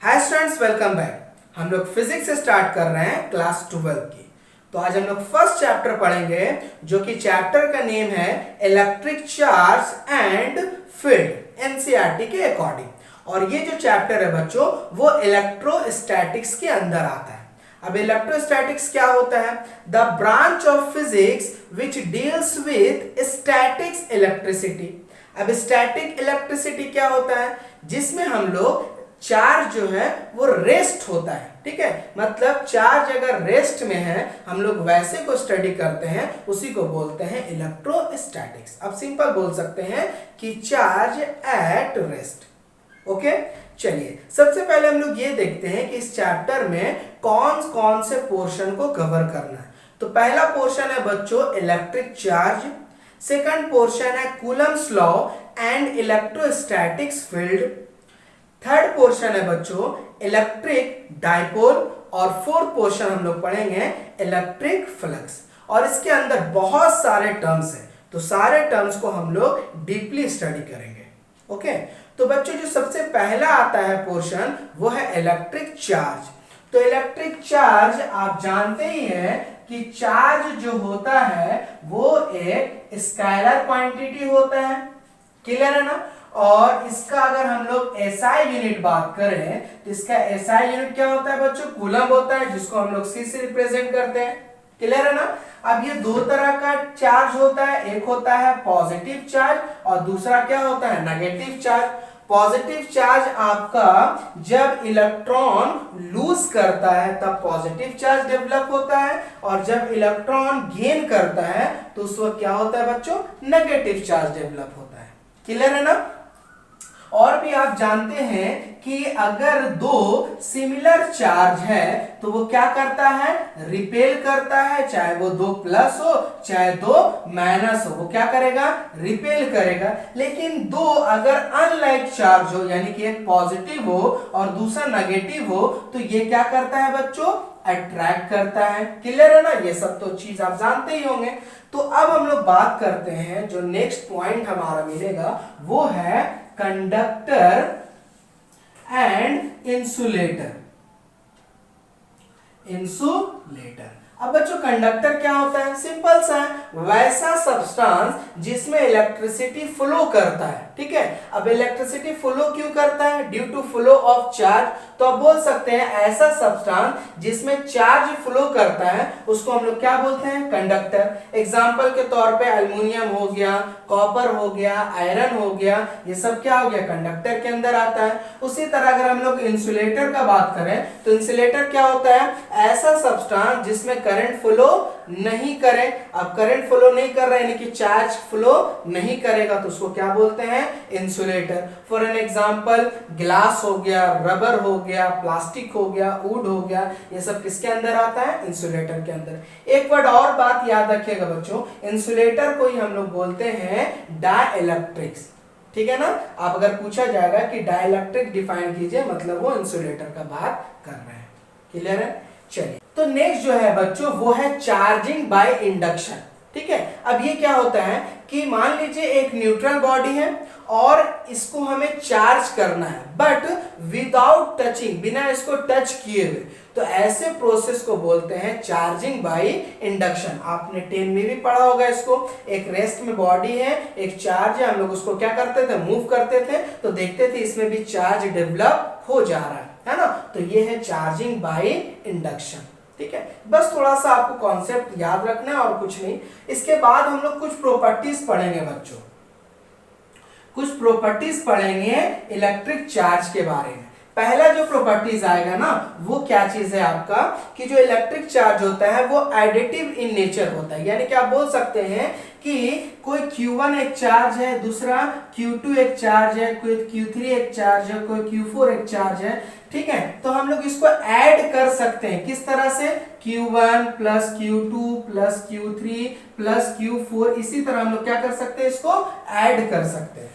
Hi students, welcome back. हम लोग physics से स्टार्ट कर रहे हैं क्लास 12 की। तो आज हम लोग फर्स्ट चैप्टर पढ़ेंगे, जो कि चैप्टर का नेम है electric charge and field, NCERT के अकॉर्डिंग। और ये जो चैप्टर है बच्चों, वो इलेक्ट्रोस्टैटिक्स के अंदर आता है। अब इलेक्ट्रोस्टैटिक्स क्या होता है? The branch of physics which deals with statics electricity. अब स्टैटिक इलेक्ट्रिसिटी क्या होता है? जिसमें हम लोग चार्ज जो है वो रेस्ट होता है, ठीक है। मतलब चार्ज अगर रेस्ट में है, हम लोग वैसे को स्टडी करते हैं, उसी को बोलते हैं इलेक्ट्रोस्टैटिक्स। अब सिंपल बोल सकते हैं कि चार्ज एट रेस्ट। ओके, चलिए सबसे पहले हम लोग ये देखते हैं कि इस चैप्टर में कौन कौन से पोर्शन को कवर करना है। तो पहला पोर्शन है बच्चों इलेक्ट्रिक चार्ज, सेकंड पोर्शन है Coulomb's law and electrostatics field, third portion है बच्चों इलेक्ट्रिक डाइपोल, और फोर्थ पोर्शन हम लोग पढ़ेंगे इलेक्ट्रिक फ्लक्स। और इसके अंदर बहुत सारे टर्म्स हैं, तो सारे टर्म्स को हम लोग डीपली स्टडी करेंगे। ओके, तो बच्चों जो सबसे पहला आता है पोर्शन, वो है इलेक्ट्रिक चार्ज। तो इलेक्ट्रिक चार्ज आप जानते ही हैं कि चार्ज जो होता है वो एक स्केलर क्वांटिटी होता है, क्लियर है ना। और इसका अगर हम लोग एसआई यूनिट बात करें, तो इसका एसआई यूनिट क्या होता है बच्चों? कूलम होता है, जिसको हम लोग सी से रिप्रेजेंट करते हैं, क्लियर है ना। अब ये दो तरह का चार्ज होता है, एक होता है पॉजिटिव चार्ज और दूसरा क्या होता है? Negative charge. पॉजिटिव चार्ज आपका जब इलेक्ट्रॉन लूज करता है तब पॉजिटिव चार्ज डेवलप होता है, और जब इलेक्ट्रॉन गेन करता है तो उस वक्त क्या होता है बच्चों? नेगेटिव चार्ज डेवलप होता है, क्लियर है ना। और भी आप जानते हैं कि अगर दो सिमिलर चार्ज है तो वो क्या करता है? रिपेल करता है, चाहे वो दो प्लस हो चाहे दो माइनस हो, वो क्या करेगा? रिपेल करेगा। लेकिन दो अगर अनलाइक चार्ज हो, यानी कि एक पॉजिटिव हो और दूसरा नेगेटिव हो, तो ये क्या करता है बच्चों? अट्रैक्ट करता है, क्लियर है ना। ये सब तो चीज आप जानते ही होंगे। तो अब हम लोग बात करते हैं, जो नेक्स्ट पॉइंट हमारा मिलेगा वो है कंडक्टर एंड इंसुलेटर। इंसुलेटर, अब बच्चों कंडक्टर क्या होता है? सिंपल सा है, वैसा सब्सटेंस जिसमें इलेक्ट्रिसिटी फ्लो करता है, ठीक है। अब इलेक्ट्रिसिटी फ्लो क्यों करता है? Due to flow of charge. तो आप बोल सकते हैं ऐसा सब्सटेंस जिसमें चार्ज फ्लो करता है, उसको हम लोग क्या बोलते हैं? कंडक्टर। एग्जांपल के तौर पे एल्युमिनियम हो गया, कॉपर हो गया, आयरन हो गया, ये सब क्या हो गया? कंडक्टर के अंदर आता है। उसी तरह अगर हम लोग इंसुलेटर का बात करें, तो इंसुलेटर क्या होता है? ऐसा सब्सटेंस जिसमें करंट फ्लो नहीं करे। अब करंट फ्लो नहीं कर रहा है, यानी कि चार्ज फ्लो नहीं करेगा, तो उसको क्या बोलते हैं? Insulator. For an example glass हो गया, रबर हो गया, प्लास्टिक हो गया, वुड हो गया, ये सब किसके अंदर आता है? इंसुलेटर के अंदर। एक वर्ड और बात याद रखिएगा बच्चों, इंसुलेटर को ही हम लोग बोलते हैं डाइलेक्ट्रिक्स, ठीक है ना। आप अगर पूछा जाएगा कि डाइलेक्ट्रिक डिफाइन कीजिए, मतलब वो इंसुलेटर का बात कर रहे हैं, क्लियर है। चलिए, तो नेक्स्ट जो है बच्चों वो है चार्जिंग बाय इंडक्शन, ठीक है। अब ये क्या होता है कि मान लीजिए एक न्यूट्रल बॉडी है और इसको हमें चार्ज करना है, बट विदाउट टचिंग, बिना इसको टच किए हुए, तो ऐसे प्रोसेस को बोलते हैं चार्जिंग बाय इंडक्शन। आपने 10 में भी पढ़ा होगा इसको। एक रेस्ट में बॉडी है, एक चार्ज है, हम लोग उसको क्या करते थे? मूव करते थे, तो देखते थे इसमें भी चार्ज डेवलप हो जा रहा है ना। तो ये है चार्जिंग बाय इंडक्शन, ठीक है। बस थोड़ा सा आपको कॉन्सेप्ट याद रखना है और कुछ नहीं। इसके बाद हम लोग कुछ प्रॉपर्टीज पढ़ेंगे बच्चों, कुछ प्रॉपर्टीज पढ़ेंगे इलेक्ट्रिक चार्ज के बारे में। पहला जो प्रॉपर्टीज आएगा ना, वो क्या चीज है आपका? कि जो इलेक्ट्रिक चार्ज होता है वो एडिटिव इन नेचर होता है। यानी कि आप बोल सकते हैं कि कोई Q1 एक चार्ज है, दूसरा Q2 एक चार्ज है, कोई Q3 एक चार्ज है, कोई Q4 एक चार्ज है, ठीक है। तो हम लोग इसको ऐड कर सकते हैं, किस तरह से? Q1 plus Q2 plus Q3 plus Q4, इसी तरह हम लोग क्या कर सकते हैं? इसको ऐड कर सकते हैं,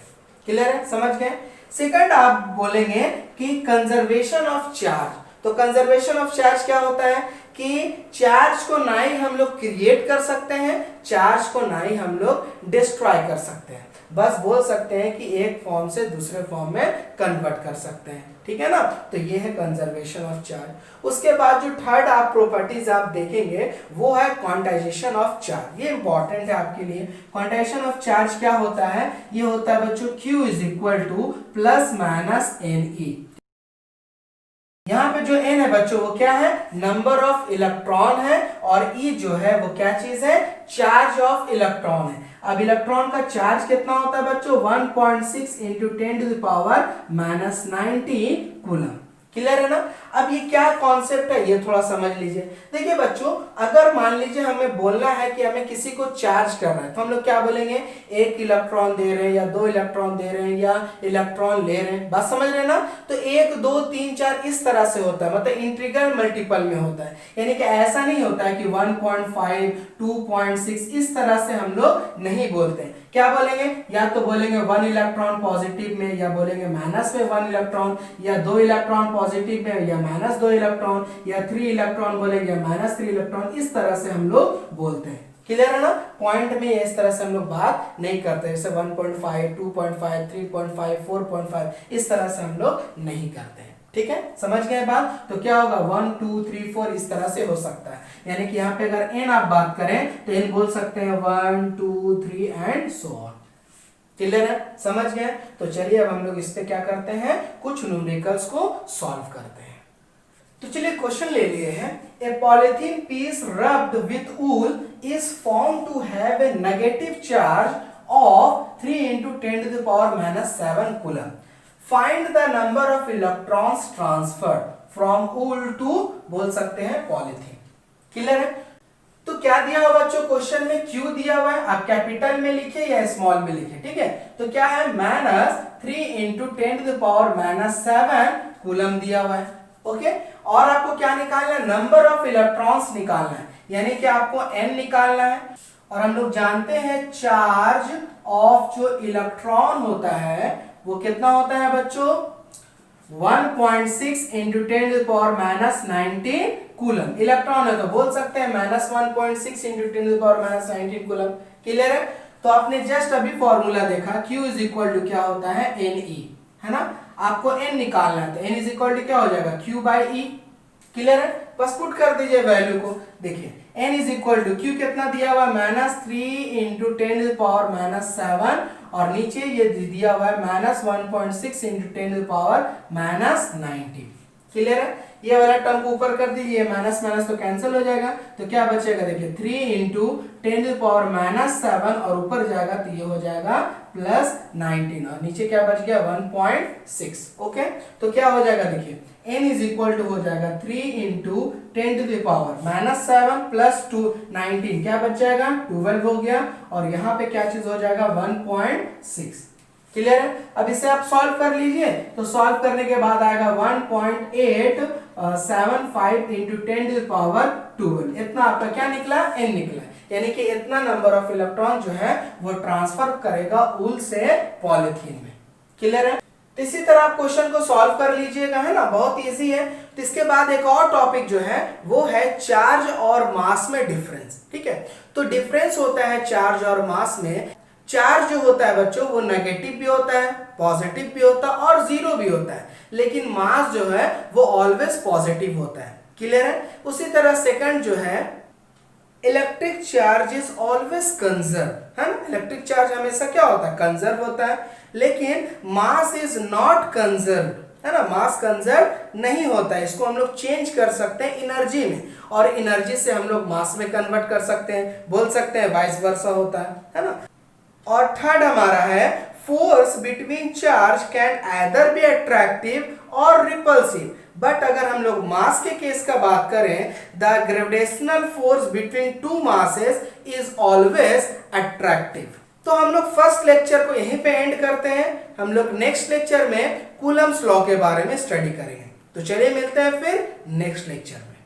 क्लियर है, समझ गए। सेकंड आप बोलेंगे कि कंजर्वेशन ऑफ चार्ज। तो कंजर्वेशन ऑफ चार्ज क्या होता है? कि चार्ज को ना ही हम लोग क्रिएट कर सकते हैं, चार्ज को ना ही हम लोग डिस्ट्रॉय कर सकते हैं। बस बोल सकते हैं कि एक फॉर्म से दूसरे फॉर्म में कन्वर्ट कर सकते हैं, ठीक है ना। तो ये है कंजर्वेशन ऑफ चार्ज। उसके बाद जो थर्ड आप प्रॉपर्टीज आप देखेंगे वो है क्वांटाइजेशन ऑफ चार्ज। ये इंपॉर्टेंट है आपके लिए। क्वांटाइजेशन ऑफ चार्ज क्या होता है, ये होता है बच्चों Q is equal two plus minus NE। यहाँ पे जो n है बच्चों वो क्या है, नंबर ऑफ इलेक्ट्रॉन है, और E जो है वो क्या चीज है, चार्ज ऑफ इलेक्ट्रॉन है। अब इलेक्ट्रॉन का चार्ज कितना होता है बच्चों, 1.6 into 10 to the power minus 19 coulomb. Clear है ना। अब ये क्या कॉन्सेप्ट है ये थोड़ा समझ लीजिए। देखिए बच्चों, अगर मान लीजिए हमें बोलना है कि हमें किसी को चार्ज करना है, तो हम लोग क्या बोलेंगे, एक इलेक्ट्रॉन दे रहे हैं या दो इलेक्ट्रॉन दे रहे हैं या इलेक्ट्रॉन ले रहे हैं, बात समझ रहे हैं ना। तो 1 2 3 4 इस तरह से होता है, मतलब इंटीग्रल मल्टीपल में होता है। यानी कि ऐसा नहीं होता है कि 1.5 2.6 इस तरह से हम लोग नहीं बोलते हैं। क्या बोलेंगे, या तो बोलेंगे 1 इलेक्ट्रॉन पॉजिटिव में, या बोलेंगे माइनस में 1 इलेक्ट्रॉन, या 2 इलेक्ट्रॉन पॉजिटिव में या माइनस 2 इलेक्ट्रॉन, या 3 इलेक्ट्रॉन बोलेंगे माइनस 3 इलेक्ट्रॉन, इस तरह से हम लोग बोलते हैं। क्लियर है ना। पॉइंट में इस तरह से हम लोग बात नहीं करते, जैसे 1.5 2.5 3.5 4.5 इस तरह से हम लोग नहीं करते हैं। ठीक है, समझ गए बात। तो क्या होगा 1 2 3 4 इस तरह से हो सकता है। यानी कि यहाँ पे अगर n आप बात करें तो n बोल सकते हैं 1 2 3 एंड सो ऑन। क्लियर है, समझ गए। तो चलिए अब हम लोग इस पे क्या करते हैं, कुछ न्यूमेरिकल्स को सॉल्व करते हैं। तो चलिए क्वेश्चन ले लिए हैं। A polythene piece rubbed with wool is found to have a negative charge of 3 into 10 to the power minus 7 coulomb. Find the number of electrons transferred from wool to, बोल सकते हैं पॉलिथीन। क्लियर है। तो क्या दिया हुआ बच्चों question में, Q दिया हुआ है, आप कैपिटल में लिखे या स्मॉल में लिखे, ठीक है। तो क्या है, minus 3 into 10 to the power minus 7 coulomb दिया हुआ है। ओके, और आपको क्या निकालना है, नंबर ऑफ इलेक्ट्रॉन्स निकालना है, यानी कि आपको n निकालना है। और हम लोग जानते हैं चार्ज ऑफ जो इलेक्ट्रॉन होता है वो कितना होता है बच्चों, 1.6 into 10 to the power minus 19 coulomb. Electron है तो बोल सकते हैं minus 1.6 into 10 to the power minus 19 coulomb. Clear है। तो आपने जस्ट अभी फॉर्मूला देखा, Q इज इक्वल टू क्या होता है, Ne, है ना। आपको n निकालना है तो n इज इक्वल टू क्या हो जाएगा, Q by E। क्लियर है, बस पुट कर दीजिए वैल्यू को। देखिए n is equal to Q कितना दिया हुआ है, minus 3 into 10 to the power minus 7, और नीचे ये दिया हुआ है minus 1.6 into 10 to the power minus 19। Clear है। ये वाला टर्म को ऊपर कर दीजिए, माइनस माइनस तो कैंसिल हो जाएगा, तो क्या बचेगा, देखिए 3 into 10 to the power minus 7, और ऊपर जाएगा तो ये हो जाएगा प्लस 19, और नीचे क्या बच गया 1.6। ओके, तो क्या हो जाएगा, देखिए n इज इक्वल टू हो जाएगा 3 into 10 to the power minus 7 plus 19, क्या बच जाएगा 12 हो गया, और यहाँ पे क्या चीज हो जाएगा 1.6। क्लियर है। अब इसे आप सॉल्व कर लीजिए, तो सॉल्व करने के बाद आएगा 1.875 into 10 to the power 12। इतना आपका क्या निकला, n निकला, यानी कि इतना नंबर ऑफ इलेक्ट्रॉन जो है वो ट्रांसफर करेगा वूल से पॉलिथीन में। क्लियर है। तो इसी तरह आप क्वेश्चन को सॉल्व कर लीजिएगा, है ना, बहुत इजी है। तो इसके बाद एक और टॉपिक जो है वो है चार्ज और मास में डिफरेंस। ठीक है, तो डिफरेंस होता है चार्ज और मास में। चार्ज जो होता है बच्चों वो नेगेटिव भी होता है, पॉजिटिव भी होता है और जीरो भी होता है, लेकिन मास जो है वो ऑलवेज पॉजिटिव होता है। क्लियर है। उसी तरह सेकंड जो है, electric charge is always conserve, है ना। इलेक्ट्रिक चार्ज हमेशा क्या होता है, कंजर्व होता है, लेकिन मास इज नॉट कंजर्व, है ना। मास कंजर्व नहीं होता है, इसको हम लोग चेंज कर सकते हैं एनर्जी में, और एनर्जी से हम लोग मास में कन्वर्ट कर सकते हैं, बोल सकते हैं वाइस वर्सा होता है ना। और थर्ड हमारा है, force between charge can either be attractive और रिपल्सिव, बट अगर हम लोग मास के केस का बात करें, the gravitational force between two masses is always attractive. तो हम लोग फर्स्ट लेक्चर को यहीं पे एंड करते हैं। हम लोग नेक्स्ट लेक्चर में कूलम्स लॉ के बारे में स्टडी करेंगे। तो चलिए मिलते हैं फिर नेक्स्ट लेक्चर में।